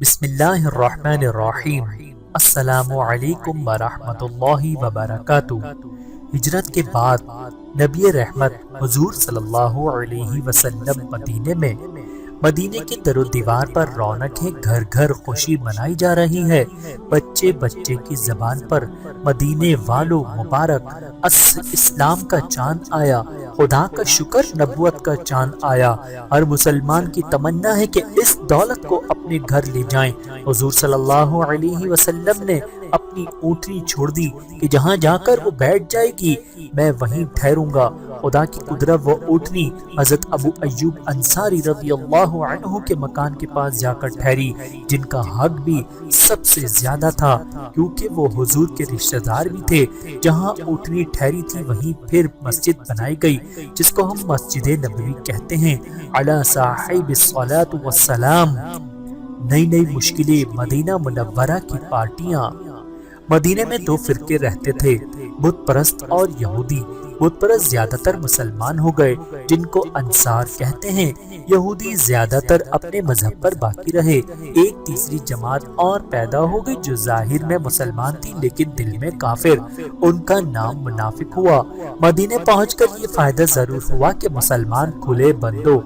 بسم اللہ الرحمن الرحیم۔ السلام علیکم ورحمۃ اللہ وبرکاتہ۔ ہجرت کے بعد نبی رحمت حضور صلی اللہ علیہ وسلم مدینے کے در و دیوار پر رونق ہے، گھر گھر خوشی منائی جا رہی ہے۔ بچے بچے کی زبان پر مدینے والوں مبارک، اسلام کا چاند آیا، خدا کا شکر نبوت کا چاند آیا۔ ہر مسلمان کی تمنا ہے کہ اس دولت کو اپنے گھر لے جائیں۔ حضور صلی اللہ علیہ وسلم نے اپنی اونٹنی چھوڑ دی کہ جہاں جا کر وہ بیٹھ جائے گی میں وہیں ٹھہروں گا۔ خدا کی قدرت وہ اونٹنی حضرت ابو ایوب انصاری رضی اللہ عنہ کے مکان کے پاس جا کر ٹھہری، جن کا حق بھی سب سے زیادہ تھا کیونکہ وہ حضور کے رشتہ دار بھی تھے۔ جہاں اونٹنی ٹھہری تھی وہیں پھر مسجد بنائی گئی، جس کو ہم مسجد نبوی کہتے ہیں۔ علی صاحب الصلاۃ والسلام۔ نئی نئی مشکلیں، مدینہ منورہ کی پارٹیاں۔ مدینے میں دو فرقے رہتے تھے، بت پرست اور یہودی۔ بت پرست زیادہ تر مسلمان ہو گئے، جن کو انصار کہتے ہیں۔ یہودی زیادہ تر اپنے مذہب پر باقی رہے۔ ایک تیسری جماعت اور پیدا ہو گئی جو ظاہر میں مسلمان تھی لیکن دل میں کافر، ان کا نام منافق ہوا۔ مدینے پہنچ کر یہ فائدہ ضرور ہوا کہ مسلمان کھلے بندوں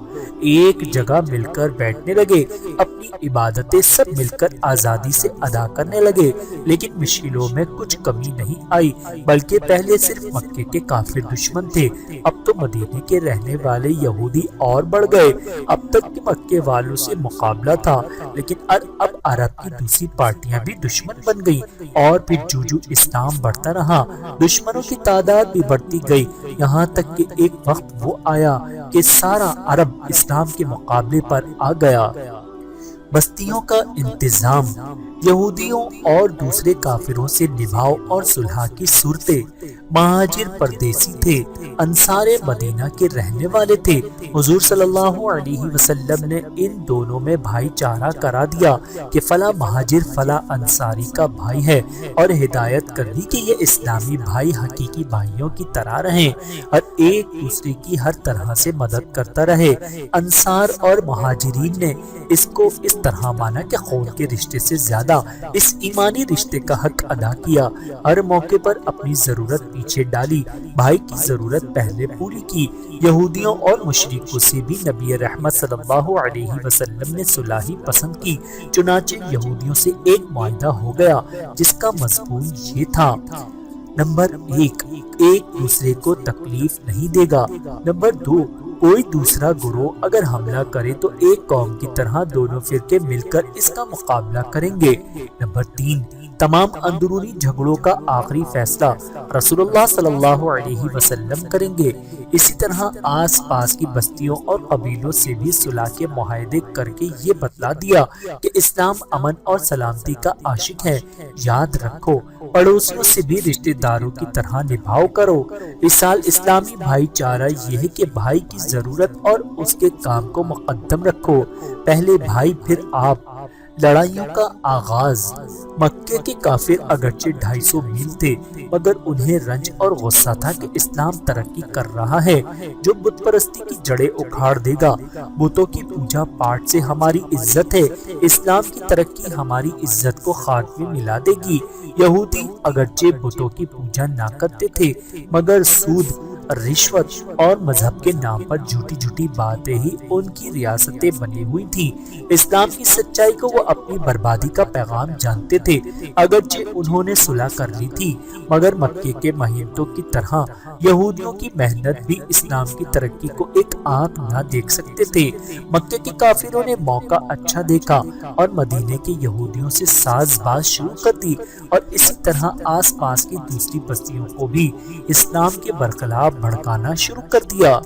ایک جگہ مل کر بیٹھنے لگے، اپنی عبادتیں سب مل کر آزادی سے ادا کرنے لگے۔ لیکن مشکلوں میں کچھ کمی نہیں آئی، بلکہ پہلے صرف مکے کے کافر دشمن تھے، اب تو مدینے کے رہنے والے یہودی اور بڑھ گئے۔ اب تک کہ مکے والوں سے مقابلہ تھا، لیکن اب عرب کی دوسری پارٹیاں بھی دشمن بن گئیں، اور پھر جو اسلام بڑھتا رہا دشمنوں کی تعداد بھی بڑھتی گئی، یہاں تک کہ ایک وقت وہ آیا کہ سارا عرب اسلام کے مقابلے پر آ گیا۔ بستیوں کا انتظام، یہودیوں اور دوسرے کافروں سے نبھاؤ اور صلح کی صورتیں۔ مہاجر پردیسی تھے، انصار مدینہ کے رہنے والے تھے۔ حضور صلی اللہ علیہ وسلم نے ان دونوں میں بھائی چارہ کرا دیا کہ فلاں مہاجر فلاں انصاری کا بھائی ہے، اور ہدایت کر دی کہ یہ اسلامی بھائی حقیقی بھائیوں کی طرح رہیں اور ایک دوسرے کی ہر طرح سے مدد کرتا رہے۔ انصار اور مہاجرین نے اس کو اس طرح مانا کہ خون کے رشتے سے زیادہ اس ایمانی رشتے کا حق ادا کیا۔ ہر موقع پر اپنی ضرورت پیچھے ڈالی، بھائی کی ضرورت پہلے پوری کی۔ یہودیوں اور مشرکوں سے بھی نبی رحمت صلی اللہ علیہ وسلم نے صلح پسند کی، چنانچہ یہودیوں سے ایک معاہدہ ہو گیا جس کا مضمون یہ تھا: نمبر 1، ایک دوسرے کو تکلیف نہیں دے گا۔ نمبر 2، کوئی دوسرا گروہ اگر حملہ کرے تو ایک قوم کی طرح دونوں فرقے مل کر اس کا مقابلہ کریں گے۔ نمبر 3، تمام اندرونی جھگڑوں کا آخری فیصلہ رسول اللہ صلی اللہ علیہ وسلم کریں گے۔ اسی طرح آس پاس کی بستیوں اور قبیلوں سے بھی صلح کے معاہدے کر کے یہ بتلا دیا کہ اسلام امن اور سلامتی کا عاشق ہے۔ یاد رکھو، پڑوسیوں سے بھی رشتہ داروں کی طرح نبھاؤ کرو۔ اس سال اسلامی بھائی چارہ یہ ہے کہ بھائی کی ضرورت اور اس کے کام کو مقدم رکھو، پہلے بھائی پھر آپ۔ لڑائیوں کا آغاز، مکے کے کافر اگرچہ 250 میل تھے مگر انہیں رنج اور غصہ تھا کہ اسلام ترقی کر رہا ہے۔ جو بت پرستی کی جڑیں اکھاڑ دے گا، بتوں کی پوجا پاٹ سے ہماری عزت ہے، اسلام کی ترقی ہماری عزت کو خاک میں ملا دے گی۔ یہودی اگرچہ بتوں کی پوجا نہ کرتے تھے مگر سود، رشوت اور مذہب کے نام پر جھوٹی جھوٹی باتیں ہی ان کی ریاستیں بنی ہوئی تھی۔ اسلام کی سچائی کو وہ اپنی بربادی کا پیغام جانتے تھے، اگرچہ انہوں نے صلح کر لی تھی مگر مکے کے محنتوں کی طرح یہودیوں کی محنت بھی اسلام کی ترقی کو ایک آنکھ نہ دیکھ سکتے تھے۔ مکے کے کافروں نے موقع اچھا دیکھا اور مدینے کے یہودیوں سے ساز باز شروع کر دی، اور اسی طرح آس پاس کی دوسری بستیوں کو بھی اسلام کے برخلاف بھڑکانا شروع کر دیا۔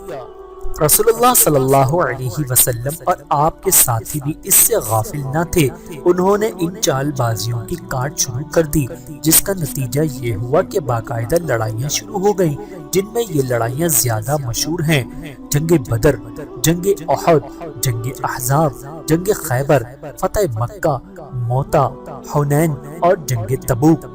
رسول اللہ صلی اللہ علیہ وسلم اور آپ کے ساتھی بھی اس سے غافل نہ تھے۔ انہوں نے ان چال بازیوں کی کاٹ شروع کر دی، جس کا نتیجہ یہ ہوا کہ باقاعدہ لڑائیاں شروع ہو گئیں، جن میں یہ لڑائیاں زیادہ مشہور ہیں: جنگ بدر، جنگ احد، جنگ احزاب، جنگ خیبر، فتح مکہ، موتا، حنین اور جنگ تبوک۔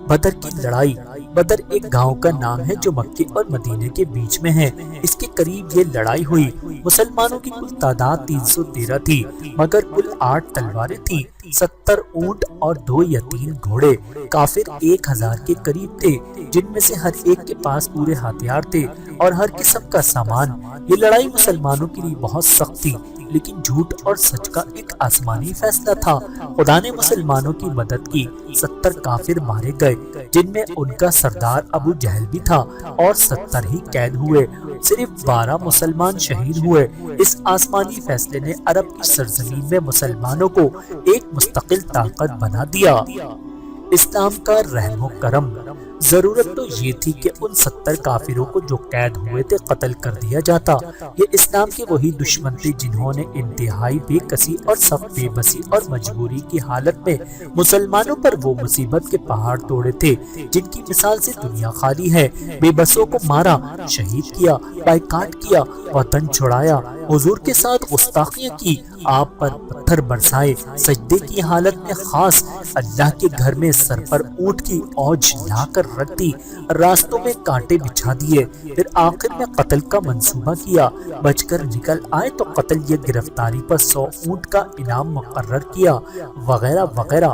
بدر کی لڑائی بدر ایک گاؤں کا نام ہے جو مکے اور مدینے کے بیچ میں ہے۔ اس کے قریب یہ لڑائی ہوئی۔ مسلمانوں کی کل تعداد 313 تھی، مگر کل 8 تلواریں تھیں، 70 اونٹ اور 2 یا 3 گھوڑے۔ کافر 1000 کے قریب تھے، جن میں سے ہر ایک کے پاس پورے ہتھیار تھے اور ہر قسم کا سامان۔ یہ لڑائی مسلمانوں کے لیے بہت سخت تھی، لیکن جھوٹ اور سچ کا ایک آسمانی فیصلہ تھا۔ خدا نے مسلمانوں کی مدد کی، 70 کافر مارے گئے، جن میں ان کا سردار ابو جہل بھی تھا، اور 70 ہی قید ہوئے۔ صرف 12 مسلمان شہید ہوئے۔ اس آسمانی فیصلے نے عرب کی سرزمین میں مسلمانوں کو ایک مستقل طاقت بنا دیا۔ اسلام کا رحم و کرم۔ ضرورت تو یہ تھی کہ ان 70 کافروں کو جو قید ہوئے تھے قتل کر دیا جاتا۔ یہ اسلام کے وہی دشمن تھے جنہوں نے انتہائی بے کسی اور سخت بے بسی اور مجبوری کی حالت میں مسلمانوں پر وہ مصیبت کے پہاڑ توڑے تھے جن کی مثال سے دنیا خالی ہے۔ بے بسوں کو مارا، شہید کیا، بائیکاٹ کیا، وطن چھڑایا، حضور کے ساتھ گستاخیاں کی، آپ پر پتھر برسائے، سجدے کی حالت میں خاص اللہ کے گھر میں سر پر اونٹ کی اوج لا کر رکھ دی، راستوں میں کانٹے بچھا دیے، پھر آخر میں قتل کا منصوبہ کیا، بچ کر نکل آئے تو قتل یا گرفتاری پر 100 اونٹ کا انعام مقرر کیا، وغیرہ وغیرہ۔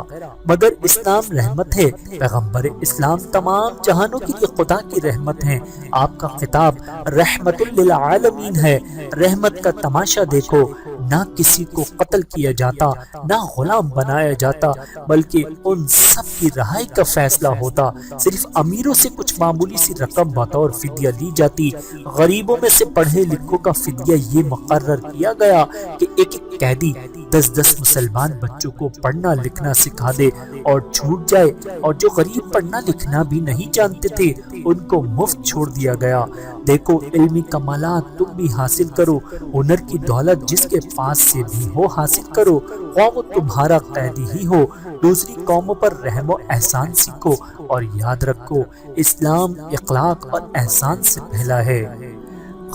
مگر اسلام رحمت ہے، پیغمبر اسلام تمام جہانوں کے لیے خدا کی رحمت ہے۔ آپ کا خطاب رحمت للعالمین ہے۔ رحمت کا تماشا دیکھو، نہ کسی کو قتل کیا جاتا، نہ غلام بنایا جاتا، بلکہ ان سب کی رہائی کا فیصلہ ہوتا۔ صرف امیروں سے کچھ معمولی سی رقم بطور فدیہ لی جاتی۔ غریبوں میں سے پڑھے لکھوں کا فدیہ یہ مقرر کیا گیا کہ ایک ایک قیدی 10 مسلمان بچوں کو پڑھنا لکھنا سکھا دے اور چھوٹ جائے، اور جو غریب پڑھنا لکھنا بھی نہیں جانتے تھے ان کو مفت چھوڑ دیا گیا۔ دیکھو، علمی کمالات تم بھی حاصل کرو، ہنر کی دولت جس کے پاس سے بھی ہو حاصل کرو، خواہ وہ تمہارا قیدی ہی ہو۔ دوسری قوموں پر رحم و احسان سیکھو، اور یاد رکھو اسلام اخلاق اور احسان سے پہلا ہے۔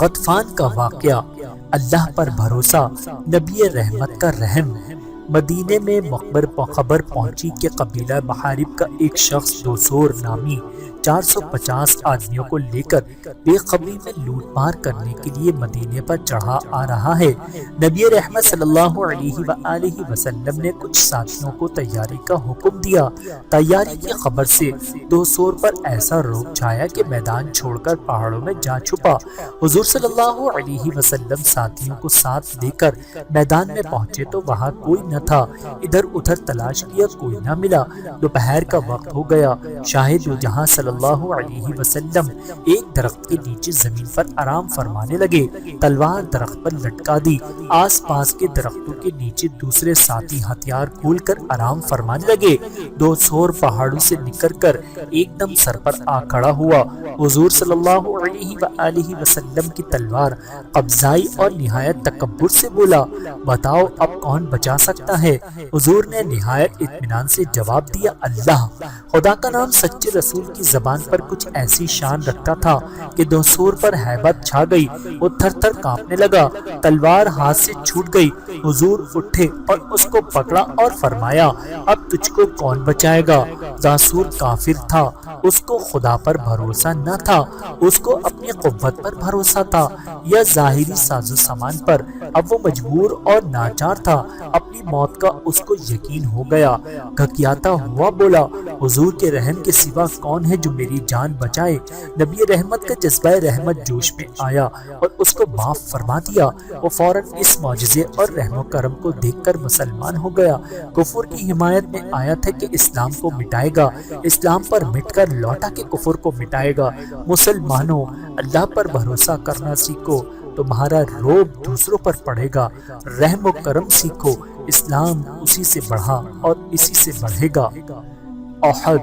غطفان کا واقعہ۔ اللہ پر بھروسہ، نبی رحمت کا رحم۔ مدینے میں مخبر خبر پہنچی کہ قبیلہ محارب کا ایک شخص دوسور نامی 450 آدمیوں کو لے کر بے خبری میں لوٹ مار کرنے کے لیے مدینے پر چڑھا آ رہا ہے۔ نبی رحمت صلی اللہ علیہ وآلہ وسلم نے کچھ ساتھیوں کو تیاری کا حکم دیا۔ تیاری کی خبر سے دوسور پر ایسا روب چھایا کہ میدان چھوڑ کر پہاڑوں میں جا چھپا۔ حضور صلی اللہ علیہ وسلم ساتھیوں کو ساتھ لے کر میدان میں پہنچے تو وہاں کوئی نہ تھا۔ ادھر ادھر تلاش کیا، کوئی نہ ملا۔ دوپہر کا وقت ہو گیا۔ شاہد جہاں صلی اللہ علیہ وسلم ایک درخت کے نیچے زمین پر آرام فرمانے لگے، تلوار درخت پر لٹکا دی۔ آس پاس کے درختوں کے نیچے دوسرے ساتھی ہتھیار کھول کر آرام فرمانے لگے۔ دوسور پہاڑوں سے نکل کر ایک دم سر پر آ کھڑا ہوا۔ حضور صلی اللہ علیہ وآلہ وسلم کی تلوار قبضائی اور نہایت تکبر سے بولا، بتاؤ اب کون بچا سکتا ہے؟ حضور نے نہایت اطمینان سے جواب دیا، اللہ۔ خدا کا نام سچے رسول کی زبان پر کچھ ایسی شان رکھتا تھا کہ دوسور پر ہیبت چھا گئی۔ وہ تھر تھر کانپنے لگا، تلوار ہاتھ سے چھوٹ گئی۔ حضور اٹھے اور اس کو پکڑا اور فرمایا، اب تجھ کو کون بچائے گا؟ دوسور کافر تھا، اس کو خدا پر بھروسہ نہ تھا، اس کو اپنی قوت پر بھروسہ تھا یا ظاہری ساز و سامان پر۔ اب وہ مجبور اور ناچار تھا، اپنی موت کا اس کو یقین ہو گیا۔ گھکیاتا ہوا بولا، حضور کے رحم کے سوا کون ہے جو میری جان بچائے؟ نبی رحمت کا جذبہ رحمت جوش میں آیا اور اس کو معاف فرما دیا۔ وہ فوراً اس معجزے اور رحم و کرم کو دیکھ کر مسلمان ہو گیا۔ کفر کی حمایت میں آیا تھا کہ اسلام کو مٹائے گا، اسلام پر مٹ کر لوٹا کہ کفر کو مٹائے گا۔ مسلمانوں، اللہ پر بھروسہ کرنا سیکھو، تمہارا روب دوسروں پر پڑے گا۔ رحم و کرم سیکھو، اسلام اسی سے بڑھا اور اسی سے بڑھے گا۔ احد،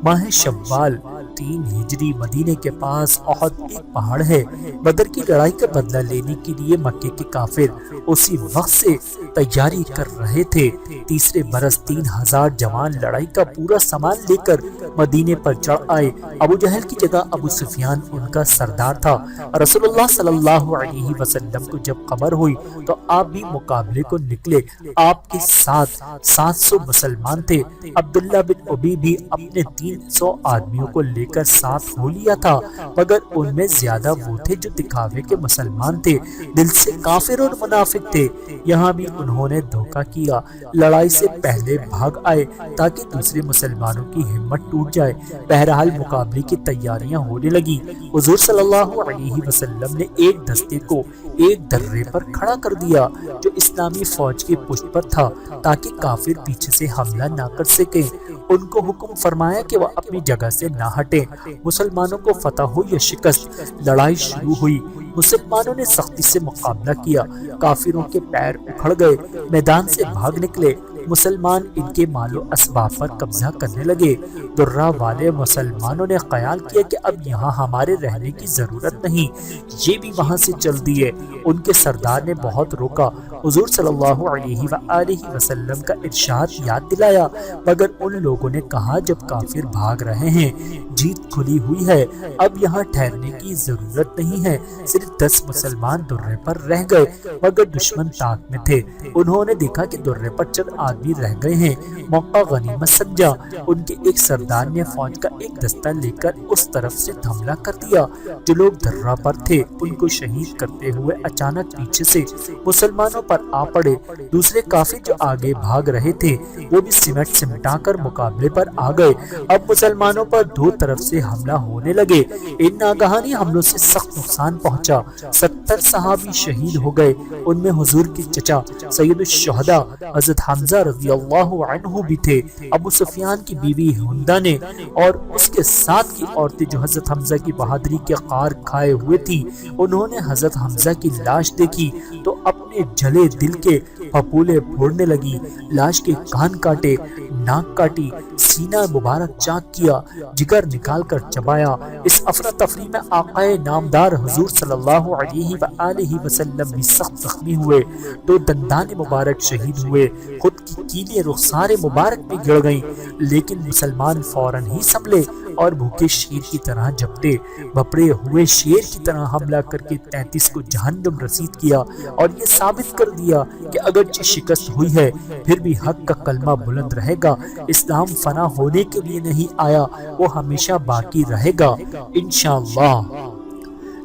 ماہ شوال 3 ہجری، مدینے کے پاس احد ایک پہاڑ ہے۔ بدر کی لڑائی کا بدلہ لینے کے لیے مکے کے کافر اسی وقت سے تیاری کر رہے تھے۔ تیسرے برس 3000 جوان لڑائی کا پورا سامان لے کر مدینے پر چڑھ آئے۔ ابو جہل کی جگہ ابو سفیان ان کا سردار تھا۔ رسول اللہ صلی اللہ علیہ وسلم کو جب خبر ہوئی تو آپ بھی مقابلے کو نکلے۔ آپ کے ساتھ 700 مسلمان تھے۔ عبداللہ بن ابی بھی اپنے 300 آدمیوں کو لے کر ساتھ ہو لیا تھا، مگر ان میں زیادہ وہ تھے جو دکھاوے کے مسلمان تھے، دل سے کافر اور منافق تھے۔ یہاں بھی انہوں نے دھوکہ کیا، لڑائی سے پہلے بھاگ آئے تاکہ دوسرے مسلمانوں کی ہمت ٹوٹ جائے۔ بہرحال مقابلے کی تیاریاں ہونے لگی۔ حضور صلی اللہ علیہ وسلم نے ایک دستے کو ایک درے پر کھڑا کر دیا جو اسلامی فوج کی پشت پر تھا تاکہ کافر پیچھے سے حملہ نہ کر سکیں۔ ان کو حکم فرمایا کہ وہ اپنی جگہ سے نہ ہٹیں۔ مسلمانوں کو فتح ہو یا شکست، لڑائی شروع ہوئی۔ مسلمانوں نے سختی سے مقابلہ کیا، کافروں کے پیر اکھڑ گئے، میدان سے بھاگ نکلے۔ مسلمان ان کے مال و اسباب پر قبضہ کرنے لگے۔ درہ والے مسلمانوں نے خیال کیا کہ اب یہاں ہمارے رہنے کی ضرورت نہیں، یہ بھی وہاں سے چل دیے۔ ان کے سردار نے بہت روکا، حضور صلی اللہ علیہ وآلہ وسلم کا ارشاد یاد دلایا، مگر ان لوگوں نے کہا جب کافر بھاگ رہے ہیں، جیت کھلی ہوئی ہے، اب یہاں ٹھہرنے کی ضرورت نہیں ہے۔ صرف 10 مسلمان درے پر رہ گئے، مگر دشمن طاق میں تھے۔ انہوں نے دیکھا کہ درے پر چند آدمی رہ گئے ہیں، موقع غنیمت سمجھا۔ ان کے ایک سردار نے فوج کا ایک دستہ لے کر اس طرف سے حملہ کر دیا۔ جو لوگ درہ پر تھے ان کو شہید کرتے ہوئے اچانک پیچھے سے مسلمانوں پر آ پڑے۔ دوسرے کافر جو آگے بھاگ رہے تھے وہ بھی سمٹ سمٹا کر مقابلے پر آ گئے۔ اب مسلمانوں پر دو طرف سے حملہ ہونے لگے۔ ان ناگہانی حملوں سے سخت نقصان پہنچا، 70 صحابی شہید ہو گئے۔ ان میں حضور کے چچا سید الشہداء حضرت حمزہ رضی اللہ عنہ بھی تھے۔ ابو سفیان کی بیوی ہندہ نے اور اس کے ساتھ کی عورتیں جو حضرت حمزہ کی بہادری کے قار کھائے ہوئے تھی، انہوں نے حضرت حمزہ کی لاش دیکھی تو اپنے جلے دل کے پھپولے پھوڑنے لگی۔ لاش کے کان کاٹے، ناک کاٹی، سینہ مبارک چاک کیا، جگر نکال کر چبایا۔ اس افراتفری میں آقا نامدار حضور صلی اللہ علیہ وآلہ وسلم بھی سخت زخمی ہوئے، 2 دندان مبارک شہید ہوئے، خود کی کیلیں رخسار مبارک میں گڑ گئیں، لیکن مسلمان فوراً ہی سنبھلے اور بھوکے شیر کی طرح جھپٹے، بھپڑے ہوئے شیر کی طرح حملہ کر کے 33 کو جہنم رسید کیا اور یہ ثابت کر دیا کہ اگرچہ شکست ہوئی ہے پھر بھی حق کا کلمہ بلند رہے گا۔ اسلام فنا ہونے کے لیے نہیں آیا، وہ ہمیشہ باقی رہے گا انشاءاللہ۔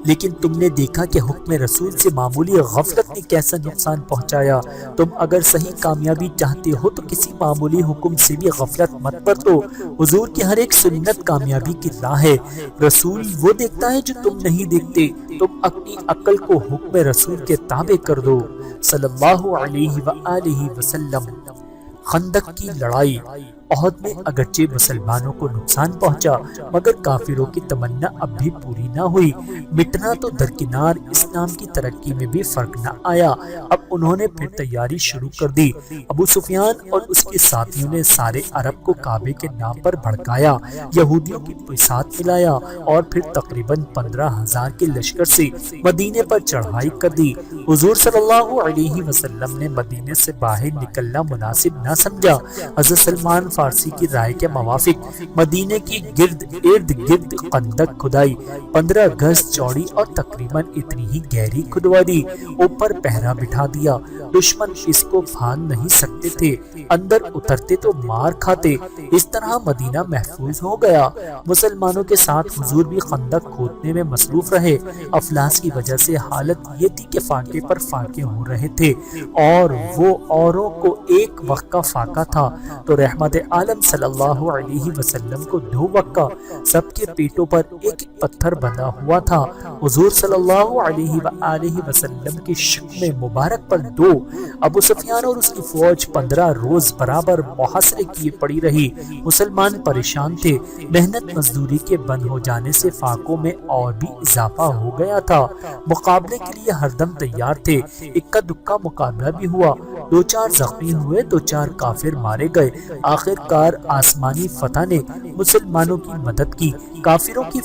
لیکن تم نے دیکھا کہ حکم رسول سے معمولی غفلت نے کیسا نقصان پہنچایا۔ تم اگر صحیح کامیابی چاہتے ہو تو کسی معمولی حکم سے بھی غفلت مت برتو۔ حضور کی ہر ایک سنت کامیابی کی راہ ہے۔ رسول وہ دیکھتا ہے جو تم نہیں دیکھتے۔ تم اپنی عقل کو حکم رسول کے تابع کر دو صلی اللہ علیہ وآلہ وسلم۔ خندق کی لڑائی۔ احد میں اگرچہ مسلمانوں کو نقصان پہنچا مگر کافروں کی تمنا اب بھی پوری نہ ہوئی۔ مٹنا تو درکنار، اسلام کی ترقی میں بھی فرق نہ آیا۔ اب انہوں نے پھر تیاری شروع کر دی۔ ابو سفیان اور اس کے ساتھیوں نے سارے عرب کو کعبے کے نام پر بھڑکایا، یہودیوں کی ساتھ ملایا اور پھر تقریباً 15,000 کے لشکر سے مدینے پر چڑھائی کر دی۔ حضور صلی اللہ علیہ وسلم نے مدینے سے باہر نکلنا مناسب نہ سمجھا۔ حضرت سلمان فارسی کی رائے کے موافق مدینے کی ارد گرد خندق کھدائی، 15 گز چوڑی اور تقریباً اتنی ہی گہری کھدوا دی۔ اوپر پہرا بٹھا دیا، دشمن اس کو پھاند نہیں سکتے تھے، اندر اترتے تو مار کھاتے۔ اس طرح مدینہ محفوظ ہو گیا۔ مسلمانوں کے ساتھ حضور بھی خندق کھودنے میں مصروف رہے۔ افلاس کی وجہ سے حالت یہ تھی کہ فاقے پر فاقے ہو رہے تھے اور وہ اوروں کو ایک وقت کا فاقہ تھا تو رحمت عالم صلی اللہ علیہ وسلم کو 2 وقت کا، سب کے پیٹوں پر ایک ایک پتھر بندھا ہوا تھا۔ حضور صلی اللہ علیہ وآلہ وسلم کی شکم مبارک پر 2، ابو سفیان اور اس کی فوج 15 روز برابر محاصرے کیے پڑی رہی۔ مسلمان پریشان تھے، محنت مزدوری کے بند ہو جانے سے فاقوں میں اور بھی اضافہ ہو گیا تھا۔ مقابلے کے لیے ہر دم تیار تھے۔ اکا دکا مقابلہ بھی ہوا، 2-4 زخمی ہوئے، 2-4 کافر مارے گئے۔ آخر کار آسمانی فتح نے مسلمانوں کی مدد کی۔ کافروں کی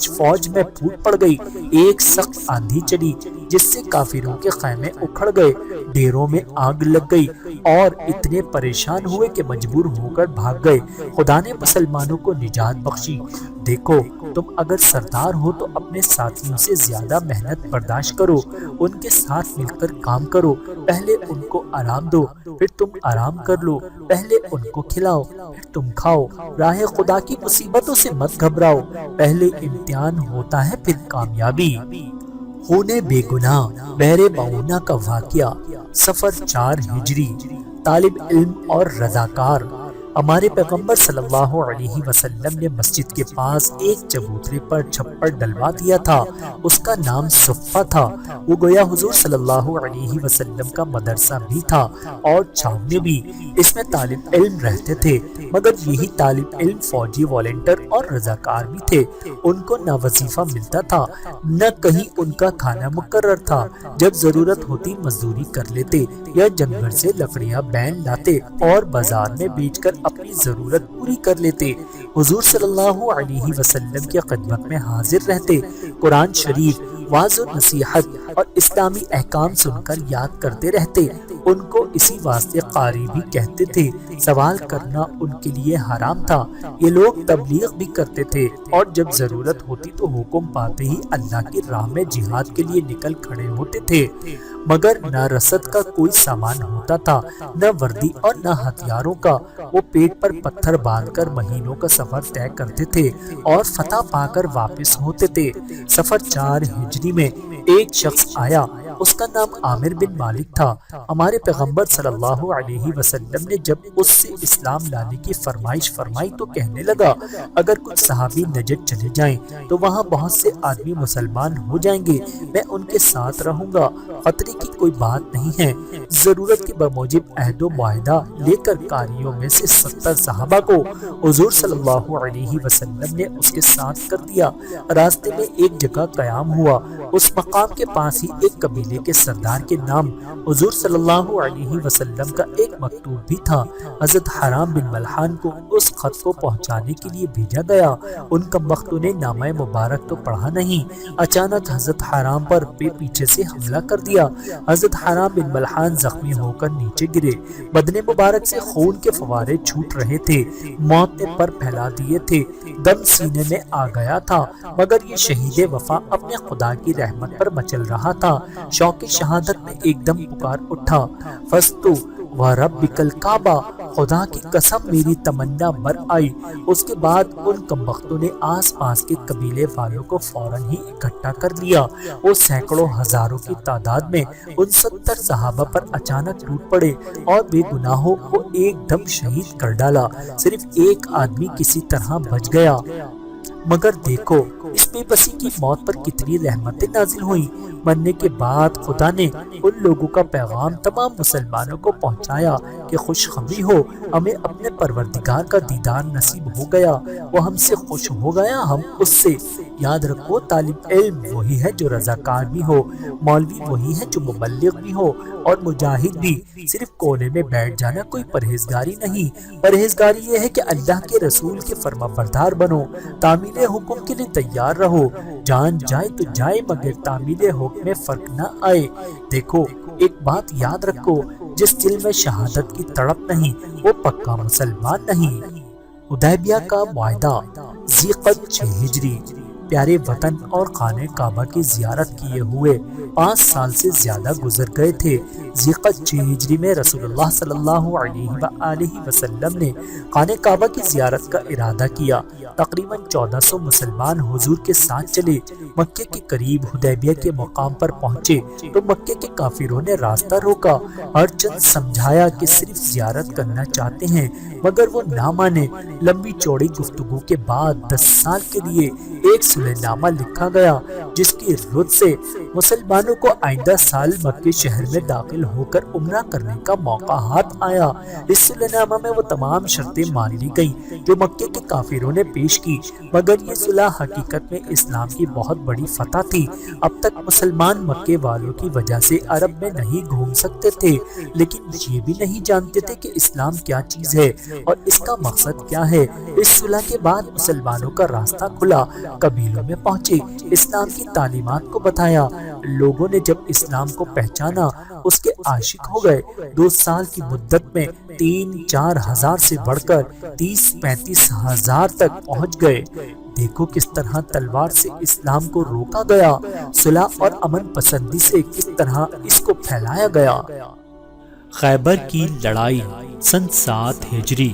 فوج میں پھوٹ پڑ گئی۔ ایک سخت آندھی چلی جس سے کافروں کے خیمے اکھڑ گئے، ڈیروں میں آگ لگ گئی، اور اتنے پریشان ہوئے کہ مجبور ہو کر بھاگ گئے۔ خدا نے مسلمانوں کو نجات بخشی۔ دیکھو تم اگر سردار ہو تو اپنے ساتھیوں سے زیادہ محنت برداشت کرو، ان کے ساتھ مل کر کام کرو، پہلے ان کو آرام دو، پھر تم آرام کر لو، پہلے ان کو کھلاؤ، پھر تم کھاؤ۔ راہ خدا کی مصیبتوں سے مت گھبراؤ، پہلے امتحان ہوتا ہے پھر کامیابی۔ خون بے گناہ بحر معونہ کا واقعہ، سفر 4 ہجری۔ طالب علم اور رضاکار۔ ہمارے پیغمبر صلی اللہ علیہ وسلم نے مسجد کے پاس ایک چبوترے پر چھپر ڈلوا دیا تھا، اس کا نام صفہ تھا۔ وہ گویا حضور صلی اللہ علیہ وسلم کا مدرسہ بھی تھا اور چھاونے بھی۔ اس میں طالب علم رہتے تھے، مگر یہی طالب علم فوجی والنٹر اور رضاکار بھی تھے۔ ان کو نہ وظیفہ ملتا تھا نہ کہیں ان کا کھانا مقرر تھا۔ جب ضرورت ہوتی مزدوری کر لیتے یا جنگل سے لکڑیاں بین لاتے اور بازار میں بیچ کر اپنی ضرورت پوری کر لیتے۔ حضور صلی اللہ علیہ وسلم کی خدمت میں حاضر رہتے، قرآن شریف، واعظ و نصیحت اور اسلامی احکام سن کر یاد کرتے رہتے۔ ان کو اسی واسطے قاری بھی کہتے تھے۔ سوال کرنا ان کے لیے حرام تھا۔ یہ لوگ تبلیغ بھی کرتے تھے اور جب ضرورت ہوتی تو حکم پاتے ہی اللہ کی راہ میں جہاد کے لیے نکل کھڑے ہوتے تھے، مگر نہ رسد کا کوئی سامان ہوتا تھا، نہ وردی اور نہ ہتھیاروں کا۔ وہ پیٹ پر پتھر باندھ کر مہینوں کا سفر طے کرتے تھے اور فتح پا کر واپس ہوتے تھے۔ سفر 4 ہجری میں ایک شخص آیا، اس کا نام عامر بن مالک تھا۔ ہمارے پیغمبر صلی اللہ علیہ وسلم نے جب اس سے اسلام لانے کی فرمائش فرمائی تو کہنے لگا، اگر کچھ صحابی نجد چلے جائیں تو وہاں بہت سے آدمی مسلمان ہو جائیں گے، میں ان کے ساتھ رہوں گا، خطرے کی کوئی بات نہیں ہے۔ ضرورت کے بموجب عہد و معاہدہ لے کر قاریوں میں سے 70 صحابہ کو حضور صلی اللہ علیہ وسلم نے اس کے ساتھ کر دیا۔ راستے میں ایک جگہ قیام ہوا، اس مقام کے پاس ہی ایک قبیلے کے سردار کے نام حضور صلی اللہ علیہ وسلم کا ایک مکتوب بھی تھا۔ حضرت حرام بن ملحان کو اس خط کو پہنچانے کے لیے بھیجا گیا۔ ان کمبختوں نے نامہ مبارک تو پڑھا نہیں، اچانک حضرت حرام پر پیچھے سے حملہ کر دیا۔ حضرت حرام بن ملحان زخمی ہو کر نیچے گرے، بدن مبارک سے خون کے فوارے چھوٹ رہے تھے، موت نے پر پھیلا دیے تھے، دم سینے میں آ گیا تھا، مگر یہ شہید وفا اپنے خدا کی رحمت پر مچل رہا تھا۔ شوق شہادت میں ایک دم پکار اٹھا، فستو وَرَبِّكَ الْكَعْبَةِ، خدا کی قسم میری تمنا بر آئی۔ اس کے بعد ان کمبختوں نے آس پاس کے قبیلے والوں کو فوراً ہی اکٹھا کر لیا۔ وہ سینکڑوں ہزاروں کی تعداد میں ان 70 صحابہ پر اچانک ٹوٹ پڑے اور بے گناہوں کو ایک دم شہید کر ڈالا۔ صرف ایک آدمی کسی طرح بچ گیا، مگر دیکھو اس بے بسی کی موت پر کتنی رحمتیں نازل ہوئیں۔ مرنے کے بعد خدا نے ان لوگوں کا پیغام تمام مسلمانوں کو پہنچایا کہ خوشخبری ہو، ہمیں اپنے پروردگار کا دیدار نصیب ہو گیا، وہ ہم سے خوش ہو گیا، ہم اس سے۔ یاد رکھو طالب علم وہی ہے جو رضاکار بھی ہو، مولوی وہی ہے جو مبلغ بھی ہو، اور مجاہد بھی۔ صرف کونے میں بیٹھ جانا کوئی پرہیزگاری نہیں۔ پرہیزگاری یہ ہے کہ اللہ کے رسول کے فرما بردار بنو، تعمیل حکم کے لیے تیار رہو، جان جائے تو جائے مگر تعمیل حکم میں فرق نہ آئے۔ دیکھو ایک بات یاد رکھو، جس دل میں شہادت کی تڑپ نہیں وہ پکا مسلمان نہیں۔ حدیبیہ کا معاہدہ، ذی قعدہ 6 ہجری۔ پیارے وطن اور خانہ کعبہ کی زیارت کیے ہوئے 5 سال سے زیادہ گزر گئے تھے۔ ذی قعدہ 6 ہجری میں رسول اللہ صلی اللہ علیہ وآلہ وسلم نے خانہ کعبہ کی زیارت کا ارادہ کیا۔ تقریباً 1400 مسلمان حضور کے ساتھ چلے۔ مکے کے قریب حدیبیہ کے مقام پر پہنچے تو مکے کے کافروں نے راستہ روکا، ہر چند سمجھایا کہ صرف زیارت کرنا چاہتے ہیں، مگر وہ نہ مانے۔ لمبی چوڑی گفتگو کے بعد 10 سال کے لیے ایک صلح نامہ لکھا گیا، جس کی رد سے مسلمانوں کو آئندہ سال مکے شہر میں داخل ہو کر عمرہ کرنے کا موقع ہاتھ آیا۔ اس صلح نامہ میں وہ تمام شرطیں مان لی گئیں جو مکے کے کافروں نے پیش کی، مگر یہ صلح حقیقت میں اسلام کی بہت بڑی فتح تھی۔ اب تک مسلمان مکے والوں کی وجہ سے عرب میں نہیں گھوم سکتے تھے، لیکن یہ بھی نہیں جانتے تھے کہ اسلام کیا چیز ہے اور اس کا مقصد کیا ہے۔ اس صلح کے بعد مسلمانوں کا راستہ کھلا، قبیلے قبیلوں میں پہنچے، اسلام کی تعلیمات کو بتایا۔ لوگوں نے جب اسلام کو پہچانا اس کے عاشق ہو گئے۔ 2 سال کی مدت میں 3-4 ہزار سے بڑھ کر 30-35 ہزار تک پہنچ گئے۔ دیکھو کس طرح تلوار سے اسلام کو روکا گیا، صلح اور امن پسندی سے کس طرح اس کو پھیلایا گیا۔ خیبر کی لڑائی سن 7 ہجری۔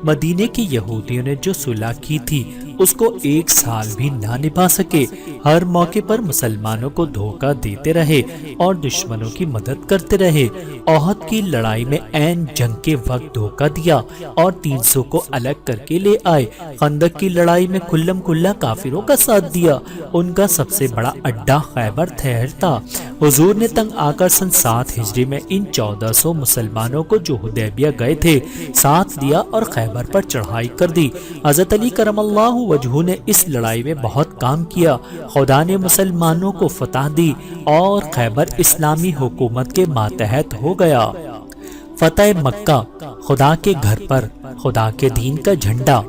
مدینے کے یہودیوں نے جو صلح کی تھی اس کو 1 سال بھی نہ نبھا سکے۔ ہر موقع پر مسلمانوں کو دھوکہ دیتے رہے اور دشمنوں کی مدد کرتے رہے۔ احد کی لڑائی میں عین جنگ کے وقت دھوکہ دیا اور 300 کو الگ کر کے لے آئے۔ خندق کی لڑائی میں کھلم کھلا کافروں کا ساتھ دیا۔ ان کا سب سے بڑا اڈا خیبر تھا۔ حضور نے تنگ آ کر سن 7 ہجری میں ان 1400 مسلمانوں کو جو حدیبیہ گئے تھے ساتھ دیا اور خیبر پر چڑھائی کر دی۔ حضرت علی کرم اللہ وجہہ نے اس لڑائی میں بہت کام کیا۔ خدا نے مسلمانوں کو فتح دی اور خیبر اسلامی حکومت کے ماتحت ہو گیا۔ فتح مکہ، خدا کے گھر پر خدا کے دین کا جھنڈا۔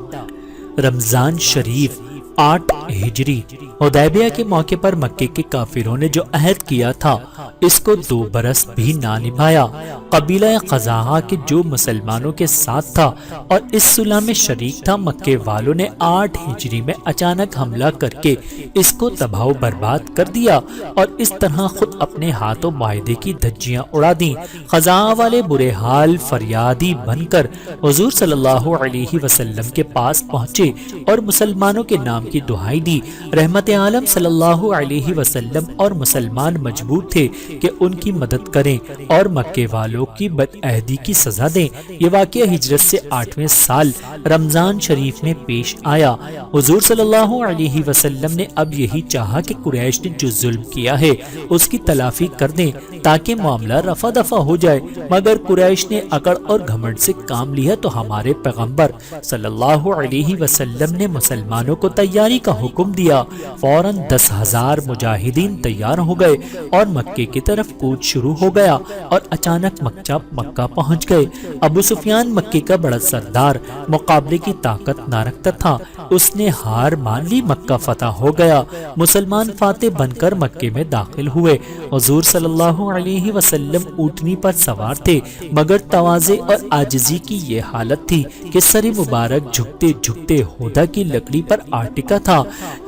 رمضان شریف 8 ہجری۔ حدیبیہ کے موقع پر مکے کے کافروں نے جو عہد کیا تھا اس کو 2 برس بھی نہ نبھایا۔ قبیلہ قزاعہ کے جو مسلمانوں کے ساتھ تھا اور اس صلح میں شریک تھا، مکے والوں نے 8 ہجری میں اچانک حملہ کر کے اس کو تباہ و برباد کر دیا اور اس طرح خود اپنے ہاتھوں معاہدے کی دھجیاں اڑا دیں۔ قزاعہ والے برے حال فریادی بن کر حضور صلی اللہ علیہ وسلم کے پاس پہنچے اور مسلمانوں کے نام کی دہائی دی۔ رحمت عالم صلی اللہ علیہ وسلم اور مسلمان مجبور تھے کہ ان کی مدد کریں اور مکے والوں کی بدعہدی کی سزا دیں۔ یہ واقعہ ہجرت سے 8ویں سال رمضان شریف میں پیش آیا۔ حضور صلی اللہ علیہ وسلم نے اب یہی چاہا کہ قریش نے جو ظلم کیا ہے اس کی تلافی کر دیں تاکہ معاملہ رفع دفع ہو جائے، مگر قریش نے اکڑ اور گھمنڈ سے کام لیا تو ہمارے پیغمبر صلی اللہ علیہ وسلم نے مسلمانوں کو تیاری کا حکم دیا۔ فوراً 10,000 مجاہدین تیار ہو گئے اور مکے کی طرف کوچ شروع ہو گیا اور اچانک مکہ پہنچ گئے۔ ابو سفیان مکے کا بڑا سردار مقابلے کی طاقت نہ رکھتا تھا، اس نے ہار مان لی، مکہ فتح ہو گیا۔ مسلمان فاتح بن کر مکے میں داخل ہوئے۔ حضور صلی اللہ علیہ وسلم اونٹنی پر سوار تھے، مگر تواضع اور عاجزی کی یہ حالت تھی کہ سر مبارک جھکتے جھکتے ہودہ کی لکڑی پر آ ٹکا تھا۔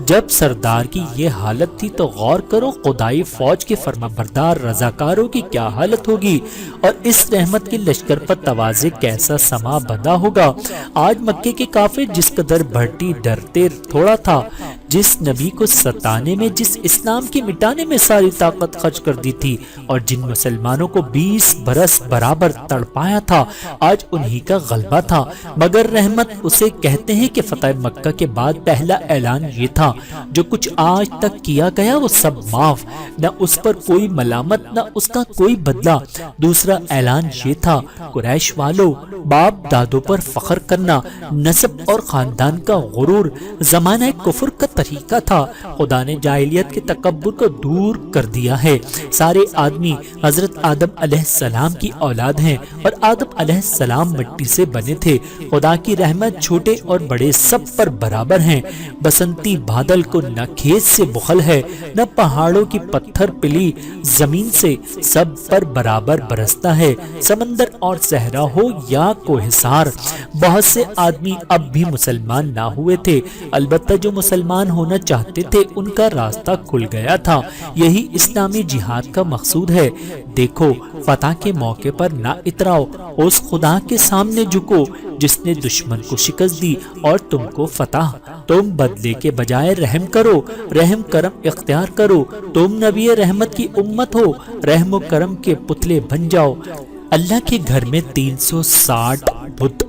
جب سردار کی یہ حالت تھی تو غور کرو خدائی فوج کے فرمانبردار رضاکاروں کی کیا حالت ہوگی، اور اس رحمت کے لشکر پر تواضع کیسا سما بندہ ہوگا۔ آج مکے کے کافر جس قدر بھٹی ڈرتے تھوڑا تھا، جس نبی کو ستانے میں، جس اسلام کے مٹانے میں ساری طاقت خرچ کر دی تھی اور جن مسلمانوں کو 20 برس برابر تڑپایا تھا، آج انہی کا غلبہ تھا۔ مگر رحمت اسے کہتے ہیں کہ فتح مکہ کے بعد پہلا اعلان یہ تھا، جو کچھ آج تک کیا گیا وہ سب معاف، نہ اس پر کوئی ملامت نہ اس کا کوئی بدلہ۔ دوسرا اعلان یہ تھا، قریش والو، باپ دادوں پر فخر کرنا نسب اور خاندان کا غرور زمانہ کفر کا طریقہ تھا۔ خدا نے جاہلیت کے تکبر کو دور کر دیا ہے۔ سارے آدمی حضرت آدم علیہ السلام کی اولاد ہیں اور آدم علیہ السلام مٹی سے بنے تھے۔ خدا کی رحمت چھوٹے اور بڑے سب پر برابر ہیں۔ بسنتی بادل کو نہ کھیت سے بخل ہے، نہ پہاڑوں کی پتھر پلی زمین سے، سب پر برابر برستا ہے، سمندر اور صحرا ہو یا کوہسار۔ بہت سے آدمی اب بھی مسلمان نہ ہوئے تھے، البتہ جو مسلمان ہونا چاہتے تھے ان کا راستہ کھل گیا تھا۔ یہی اسلامی جہاد کا مقصود ہے۔ دیکھو فتح کے موقع پر نہ اتراؤ، اس خدا کے سامنے جھکو جس نے دشمن کو شکست دی اور تم کو فتح۔ تم بدلے کے بجائے رحم کرو، رحم کرم اختیار کرو۔ تم نبی رحمت کی امت ہو، رحم و کرم کے پتلے بن جاؤ۔ اللہ کے گھر میں 360 بت۔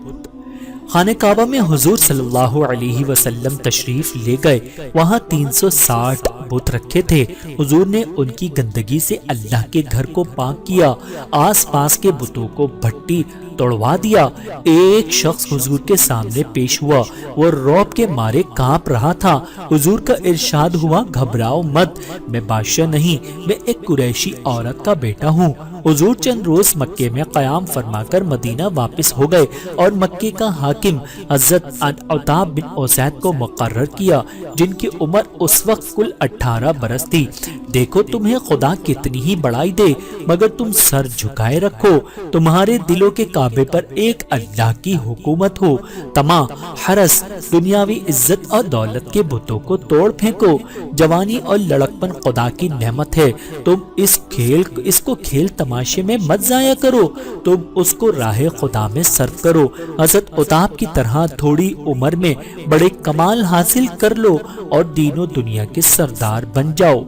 خانہ کعبہ میں حضور صلی اللہ علیہ وسلم تشریف لے گئے، وہاں 360 بت رکھے تھے۔ حضور نے ان کی گندگی سے اللہ کے گھر کو پاک کیا، آس پاس کے بتوں کو بھٹی توڑوا دیا۔ ایک شخص حضور کے سامنے پیش ہوا، وہ رعب کے مارے کانپ رہا تھا۔ حضور کا ارشاد ہوا، گھبراؤ مت، میں بادشاہ نہیں، میں ایک قریشی عورت کا بیٹا ہوں۔ حضور چند روز مکے میں قیام فرما کر مدینہ واپس ہو گئے اور مکے کا حاکم حضرت عتاب بن اسید کو مقرر کیا، جن کی عمر اس وقت کل 18 برس تھی۔ دیکھو تمہیں خدا کتنی ہی بڑائی دے، مگر تم سر جھکائے رکھو، تمہارے دلوں کے کعبے پر ایک اللہ کی حکومت ہو، طمع، حرص، دنیاوی عزت اور دولت کے بتوں کو توڑ پھینکو۔ جوانی اور لڑکپن خدا کی نعمت ہے، تم اس کو کھیل تماشے میں مت ضائع کرو، تم اس کو راہ خدا میں صرف کرو۔ حضرت عتاب کی طرح تھوڑی عمر میں بڑے کمال حاصل کر لو اور دین و دنیا کے سردار بن جاؤ۔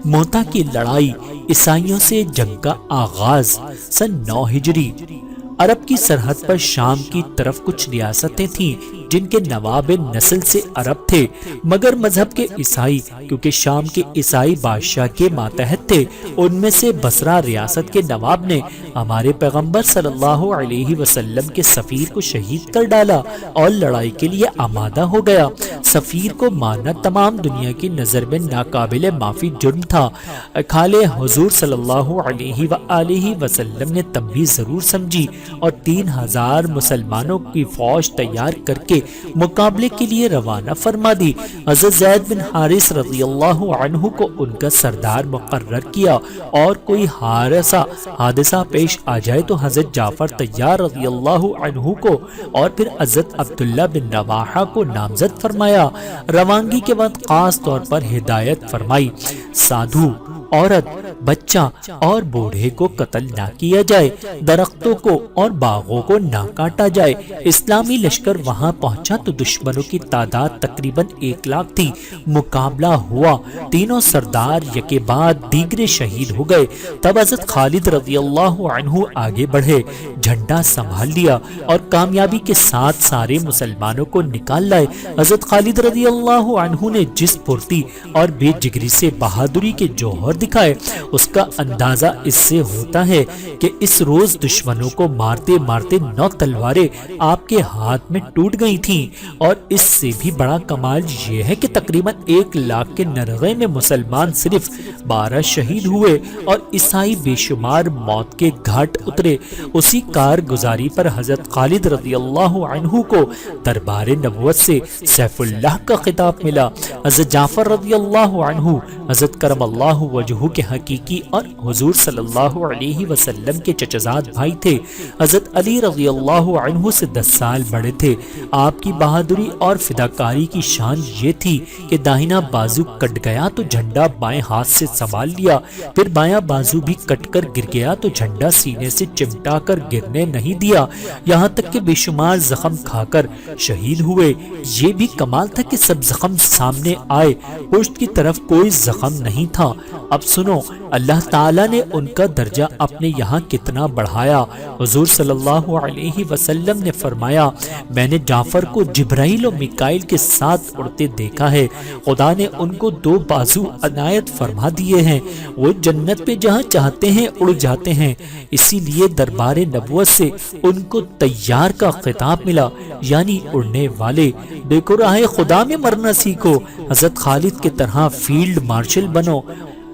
موتا کی لڑائی، عیسائیوں سے جنگ کا آغاز۔ سن 9 ہجری۔ عرب کی سرحد پر شام کی طرف کچھ ریاستیں تھیں جن کے نواب نسل سے عرب تھے، مگر مذہب کے عیسائی، کیونکہ شام کے عیسائی بادشاہ کے ماتحت تھے۔ ان میں سے بصرہ ریاست کے نواب نے ہمارے پیغمبر صلی اللہ علیہ وسلم کے سفیر کو شہید کر ڈالا اور لڑائی کے لیے آمادہ ہو گیا۔ سفیر کو مارنا تمام دنیا کی نظر میں ناقابل معافی جرم تھا۔ خالے حضور صلی اللہ علیہ وآلہ وسلم نے تنبیہ ضرور سمجھی اور 3000 مسلمانوں کی فوج تیار کر کے مقابلے کے لیے روانہ فرما دی۔ حضرت زید بن حارث رضی اللہ عنہ کو ان کا سردار مقرر کیا، اور کوئی حادثہ پیش آ جائے تو حضرت جعفر طیار رضی اللہ عنہ کو اور پھر حضرت عبداللہ بن رواحہ کو نامزد فرمایا۔ روانگی کے بعد خاص طور پر ہدایت فرمائی، سادھو، عورت، بچہ اور بوڑھے کو قتل نہ کیا جائے، درختوں کو اور باغوں کو نہ کاٹا جائے۔ اسلامی لشکر وہاں پہنچا تو دشمنوں کی تعداد تقریباً 1 لاکھ تھی۔ مقابلہ ہوا، تینوں سردار یکے بعد دیگرے شہید ہو گئے۔ تب حضرت خالد رضی اللہ عنہ آگے بڑھے، جھنڈا سنبھال لیا اور کامیابی کے ساتھ سارے مسلمانوں کو نکال لائے۔ حضرت خالد رضی اللہ عنہ نے جس پھرتی اور بے جگری سے بہادری کے جوہر دکھائے، اس کا اندازہ اس سے ہوتا ہے کہ اس روز دشمنوں کو مارتے مارتے 9 تلواریں آپ کے ہاتھ میں ٹوٹ گئی تھیں، اور اس سے بھی بڑا کمال یہ ہے کہ تقریباً 1 لاکھ کے نرغے میں مسلمان صرف 12 شہید ہوئے اور عیسائی بے شمار موت کے گھاٹ اترے۔ اسی کارگزاری پر حضرت خالد رضی اللہ عنہ کو دربار نبوت سے سیف اللہ کا خطاب ملا۔ حضرت جعفر رضی اللہ عنہ حضرت کرم اللہ وجہہ کے حقیقی اور حضور صلی اللہ علیہ وسلم کے چچزاد بھائی تھے۔ حضرت علی رضی اللہ عنہ سے 10 سال بڑے تھے۔ آپ کی بہادری اور فداکاری کی شان یہ تھی کہ داہنا بازو کٹ گیا تو جھنڈا بائیں ہاتھ سے سنبھال لیا، پھر بایاں بازو بھی کٹ کر گر گیا تو جھنڈا سینے سے چمٹا کر گرنے نہیں دیا، یہاں تک کہ بے شمار زخم کھا کر شہید ہوئے۔ یہ بھی کمال تھا کہ سب زخم سامنے آئے، پشت کی طرف کوئی زخم نہیں تھا۔ اب سنو، اللہ تعالیٰ نے ان کا درجہ اپنے یہاں کتنا بڑھایا۔ حضور صلی اللہ علیہ وسلم نے فرمایا، میں نے جعفر کو جبرائیل و میکائیل کے ساتھ اڑتے دیکھا ہے، خدا نے ان کو 2 بازو عنایت فرما دیے ہیں، وہ جنت میں جہاں چاہتے ہیں اڑ جاتے ہیں۔ اسی لیے دربار نبوت سے ان کو طیار کا خطاب ملا، یعنی اڑنے والے۔ دیکھو راہ خدا میں مرنا سیکھو، حضرت خالد کی طرح فیلڈ مارشل بنو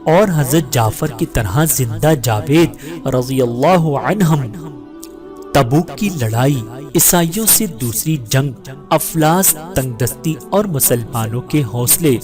اور حضرت جعفر کی طرح زندہ جاوید رضی اللہ عنہم۔ تبوک کی لڑائی، عیسائیوں سے دوسری جنگ، افلاس، تنگ دستی اور مسلمانوں کے حوصلے۔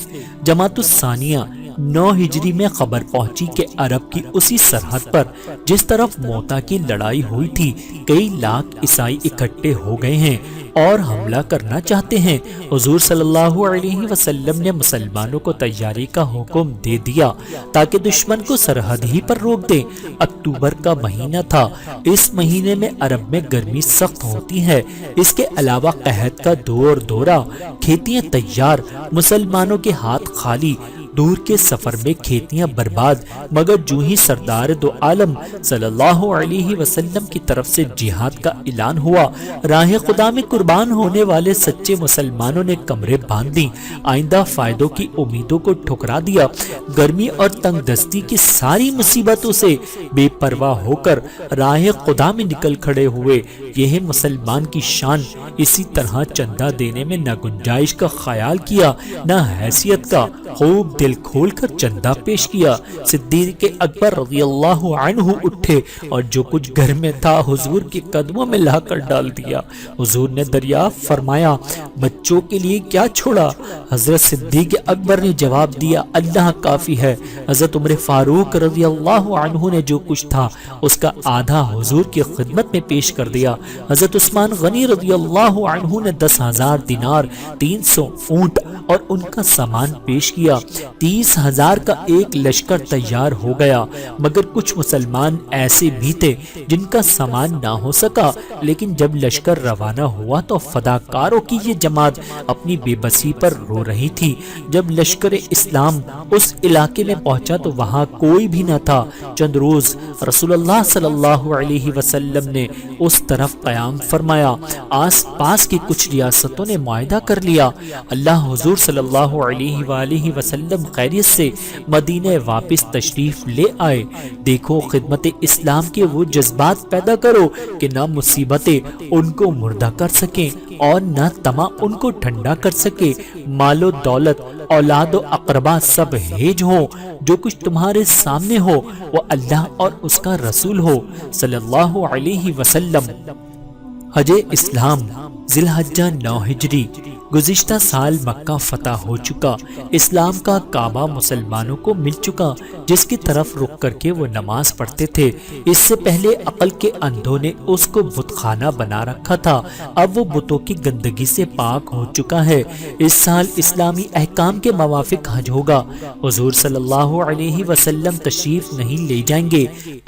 جماعت الثانیہ 9 ہجری میں خبر پہنچی کہ عرب کی اسی سرحد پر جس طرف موتا کی لڑائی ہوئی تھی، کئی لاکھ عیسائی اکٹھے ہو گئے ہیں اور حملہ کرنا چاہتے ہیں۔ حضور صلی اللہ علیہ وسلم نے مسلمانوں کو تیاری کا حکم دے دیا تاکہ دشمن کو سرحد ہی پر روک دیں۔ اکتوبر کا مہینہ تھا، اس مہینے میں عرب میں گرمی سخت ہوتی ہے، اس کے علاوہ قحط کا دورہ، کھیتیاں تیار، مسلمانوں کے ہاتھ خالی، دور کے سفر میں کھیتیاں برباد، مگر جو ہی سردار دو عالم صلی اللہ علیہ وسلم کی طرف سے جہاد کا اعلان ہوا، راہ خدا میں قربان ہونے والے سچے مسلمانوں نے کمریں باندھ دی، آئندہ فائدوں کی امیدوں کو ٹھکرا دیا، گرمی اور تنگ دستی کی ساری مصیبتوں سے بے پرواہ ہو کر راہ خدا میں نکل کھڑے ہوئے۔ یہ مسلمان کی شان، اسی طرح چندہ دینے میں نہ گنجائش کا خیال کیا، نہ حیثیت کا، خوب دل کھول کر چندہ پیش کیا۔ صدیق اکبر رضی اللہ عنہ اٹھے اور جو کچھ گھر میں تھا حضور کے قدموں میں لا کر ڈال دیا۔ حضور نے دریافت فرمایا بچوں کے لیے کیا چھوڑا؟ حضرت صدیق اکبر نے جواب دیا اللہ کافی ہے۔ حضرت عمر فاروق رضی اللہ عنہ نے جو کچھ تھا اس کا آدھا حضور کی خدمت میں پیش کر دیا۔ حضرت عثمان غنی رضی اللہ عنہ نے 10,000 دینار، 300 اونٹ اور ان کا سامان پیش کیا۔ 30,000 کا ایک لشکر تیار ہو گیا، مگر کچھ مسلمان ایسے بھی تھے جن کا سامان نہ ہو سکا، لیکن جب لشکر روانہ ہوا تو فداکاروں کی یہ جماعت اپنی بے بسی پر رو رہی تھی۔ جب لشکر اسلام اس علاقے میں پہنچا تو وہاں کوئی بھی نہ تھا۔ چند روز رسول اللہ صلی اللہ علیہ وسلم نے اس طرف قیام فرمایا۔ آس پاس کی کچھ ریاستوں نے معاہدہ کر لیا۔ اللہ حضور صلی اللہ علیہ وآلہ وسلم خیریت سے مدینہ واپس تشریف لے آئے۔ دیکھو خدمت اسلام کے وہ جذبات پیدا کرو کہ نہ مصیبتیں ان کو مردہ کر سکیں اور نہ طمع ان کو ٹھنڈا کر سکے۔ مال و دولت، اولاد و اقربا سب ہیج ہو، جو کچھ تمہارے سامنے ہو وہ اللہ اور اس کا رسول ہو صلی اللہ علیہ وسلم۔ حج اسلام ذی الحجہ 9 ہجری۔ گزشتہ سال مکہ فتح ہو چکا، اسلام کا کعبہ مسلمانوں کو مل چکا جس کی طرف رخ کر کے وہ نماز پڑھتے تھے۔ اس سے پہلے عقل کے اندھوں نے اس کو بت خانہ بنا رکھا تھا، اب وہ بتوں کی گندگی سے پاک ہو چکا ہے۔ اس سال اسلامی احکام کے موافق حج ہوگا۔ حضور صلی اللہ علیہ وسلم تشریف نہیں لے جائیں گے۔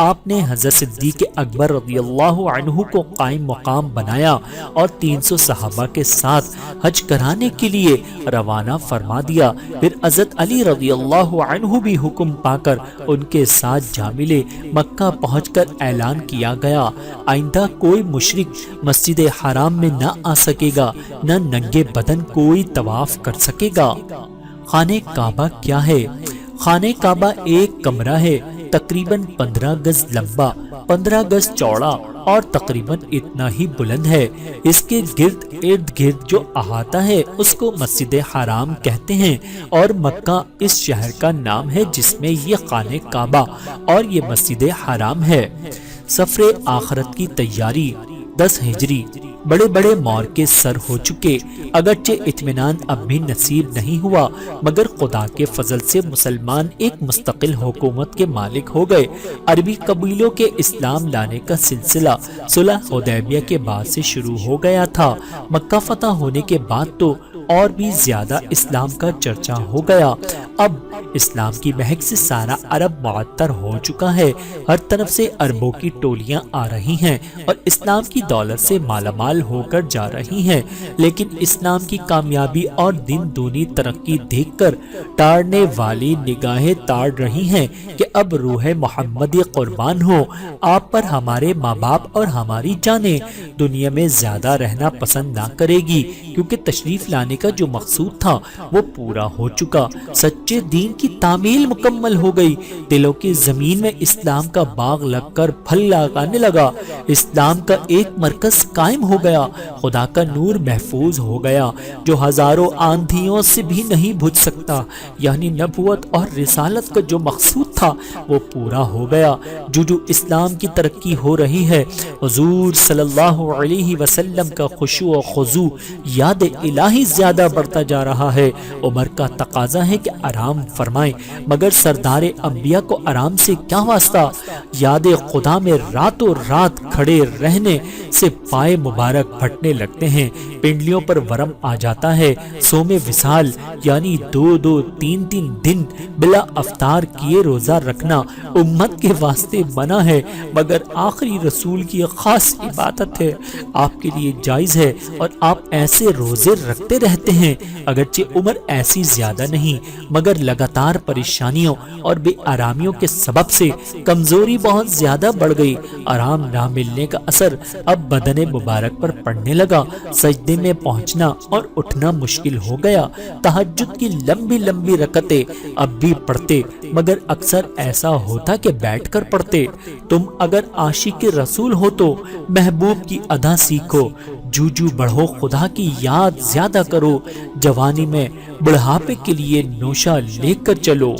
آپ نے حضرت صدیق اکبر رضی اللہ عنہ کو قائم مقام بنایا اور 300 صحابہ کے ساتھ حج کرانے کے لیے روانہ فرما دیا۔ پھر حضرت علی رضی اللہ عنہ بھی حکم پا کر ان کے ساتھ جا ملے۔ مکہ پہنچ کر اعلان کیا گیا آئندہ کوئی مشرک مسجد حرام میں نہ آ سکے گا، نہ ننگے بدن کوئی طواف کر سکے گا۔ خانہ کعبہ کیا ہے؟ خانہ کعبہ ایک کمرہ ہے، تقریباً 15 گز لمبا، 15 گز چوڑا اور تقریباً اتنا ہی بلند ہے۔ اس کے ارد گرد جو احاطہ ہے اس کو مسجد حرام کہتے ہیں، اور مکہ اس شہر کا نام ہے جس میں یہ خانہ کعبہ اور یہ مسجد حرام ہے۔ سفر آخرت کی تیاری 10 ہجری۔ بڑے بڑے مورکے سر ہو چکے، اگرچہ اطمینان اب بھی نصیب نہیں ہوا، مگر خدا کے فضل سے مسلمان ایک مستقل حکومت کے مالک ہو گئے۔ عربی قبیلوں کے اسلام لانے کا سلسلہ صلح حدیبیہ کے بعد سے شروع ہو گیا تھا۔ مکہ فتح ہونے کے بعد تو اور بھی زیادہ اسلام کا چرچا ہو گیا۔ اب اسلام کی مہک سے سارا عرب معطر ہو چکا ہے، ہر طرف سے عربوں کی ٹولیاں آ رہی ہیں اور اسلام کی دولت سے مالا مال ہو کر جا رہی ہیں، لیکن اسلام کی کامیابی اور دن دونی ترقی دیکھ کر ٹارنے والی نگاہیں تاڑ رہی ہیں کہ اب روح محمدی قربان ہو، آپ پر ہمارے ماں باپ اور ہماری جانیں دنیا میں زیادہ رہنا پسند نہ کرے گی، کیونکہ تشریف لانے کا جو مقصود تھا وہ پورا ہو چکا۔ سچے دین کی تعمیل مکمل ہو گئی، دلوں کی زمین میں اسلام کا باغ لگ کر پھل لگانے لگا، اسلام کا ایک مرکز قائم ہو گیا، خدا کا نور محفوظ ہو گیا جو ہزاروں آندھیوں سے بھی نہیں بجھ سکتا، یعنی نبوت اور رسالت کا جو مقصود تھا وہ پورا ہو گیا۔ جو اسلام کی ترقی ہو رہی ہے، حضور صلی اللہ علیہ وسلم کا خشوع و خضوع یاد الہی زیادہ بڑھتا جا رہا ہے۔ عمر کا تقاضا ہے کہ آرام فرمائیں، مگر سردار انبیاء کو آرام سے کیا واسطہ؟ یاد خدا میں راتوں رات کھڑے رہنے سے پائے مبارک پھٹنے لگتے ہیں، پنڈلیوں پر ورم آ جاتا ہے۔ سوم وصال یعنی 2-3 دن بلا افطار کیے روزہ رکھنا امت کے واسطے منع ہے، مگر آخری رسول کی خاص عبادت ہے، آپ کے لیے جائز ہے اور آپ ایسے روزے رکھتے رہتے ہیں۔ اگرچہ عمر ایسی زیادہ نہیں، مگر لگاتار پریشانیوں اور بے آرامیوں کے سبب سے کمزوری بہت زیادہ بڑھ گئی۔ آرام نہ ملنے کا اثر اب بدن مبارک پر پڑنے لگا، سجدے میں پہنچنا اور اٹھنا مشکل ہو گیا۔ تہجد کی لمبی لمبی رکعتیں اب بھی پڑھتے، مگر اکثر ایسا ہوتا کہ بیٹھ کر پڑھتے۔ تم اگر عاشق رسول ہو تو محبوب کی ادا سیکھو، جوجو بڑھو، خدا کی یاد زیادہ کرو، جوانی میں بڑھاپے کے لیے نوشہ لے کر چلو۔